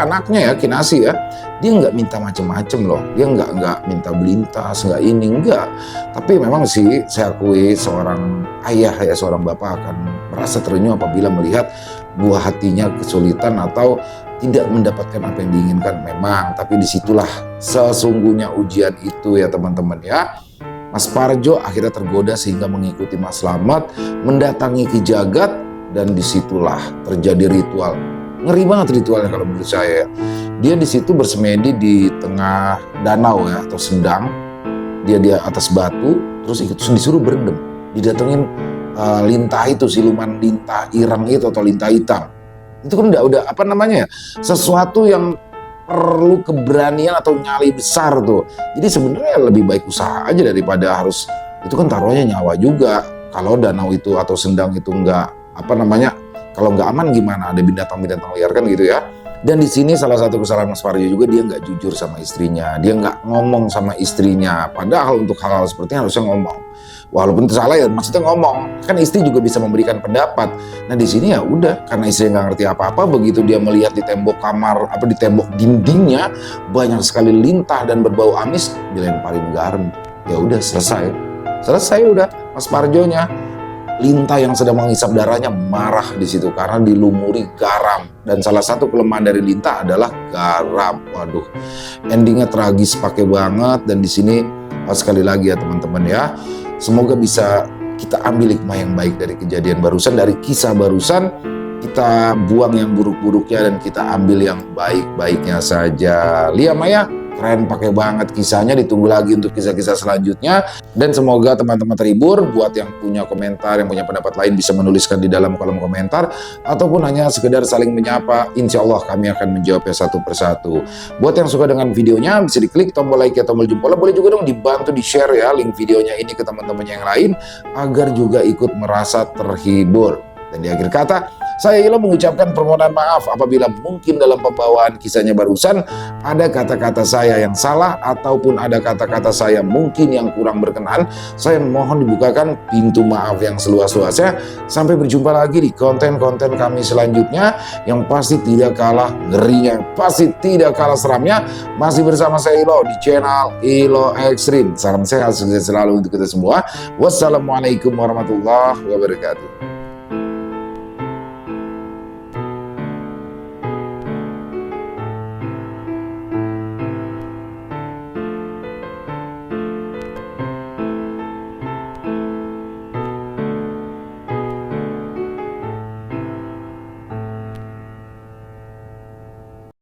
anaknya ya Kinasi ya, dia nggak minta macem-macem loh, dia nggak minta beli tas, nggak ini, nggak. Tapi memang sih saya akui seorang ayah ya, seorang bapak akan merasa terenyuh apabila melihat buah hatinya kesulitan atau tidak mendapatkan apa yang diinginkan memang. Tapi disitulah sesungguhnya ujian itu ya teman-teman ya. Mas Parjo akhirnya tergoda sehingga mengikuti Mas Slamet mendatangi Ki Jagat, dan disitulah terjadi ritual. Ngeri banget ritualnya kalau menurut saya. Dia di situ bersemedi di tengah danau ya, atau sendang. Dia di atas batu, terus disuruh berendam. Didatengin lintah itu, siluman lintah ireng itu atau lintah hitam. Itu kan udah sesuatu yang perlu keberanian atau nyali besar tuh. Jadi sebenarnya lebih baik usaha aja daripada harus, itu kan taruhnya nyawa juga. Kalau danau itu atau sendang itu kalau nggak aman gimana? Ada binatang-binatang liar kan gitu ya. Dan di sini salah satu kesalahan Mas Parjo juga, dia nggak jujur sama istrinya, dia nggak ngomong sama istrinya. Padahal untuk hal-hal seperti ini harusnya ngomong. Walaupun itu salah ya, maksudnya ngomong. Kan istri juga bisa memberikan pendapat. Nah di sini ya udah, karena istri nggak ngerti apa-apa, begitu dia melihat di tembok kamar, di tembok dindingnya banyak sekali lintah dan berbau amis, dilemparin garam. Ya udah selesai. Selesai udah, Mas Parjonya. Lintah yang sedang menghisap darahnya marah di situ karena dilumuri garam, dan salah satu kelemahan dari lintah adalah garam. Waduh, endingnya tragis pakai banget. Dan di sini sekali lagi ya teman-teman ya, semoga bisa kita ambil hikmah yang baik dari kejadian barusan, dari kisah barusan. Kita buang yang buruk-buruknya dan kita ambil yang baik-baiknya saja. Lia Maya, keren pakai banget kisahnya, ditunggu lagi untuk kisah-kisah selanjutnya. Dan semoga teman-teman terhibur. Buat yang punya komentar, yang punya pendapat lain bisa menuliskan di dalam kolom komentar, ataupun hanya sekedar saling menyapa, insya Allah kami akan menjawabnya satu persatu. Buat yang suka dengan videonya bisa diklik tombol like atau tombol jempol, boleh juga dong dibantu di share ya link videonya ini ke teman-teman yang lain agar juga ikut merasa terhibur. Dan di akhir kata, saya Ilo mengucapkan permohonan maaf apabila mungkin dalam pembawaan kisahnya barusan ada kata-kata saya yang salah ataupun ada kata-kata saya mungkin yang kurang berkenan. Saya mohon dibukakan pintu maaf yang seluas-luasnya. Sampai berjumpa lagi di konten-konten kami selanjutnya yang pasti tidak kalah ngerinya, pasti tidak kalah seramnya. Masih bersama saya Ilo di channel Ilo Extreme. Salam sehat, sukses selalu untuk kita semua. Wassalamualaikum warahmatullahi wabarakatuh.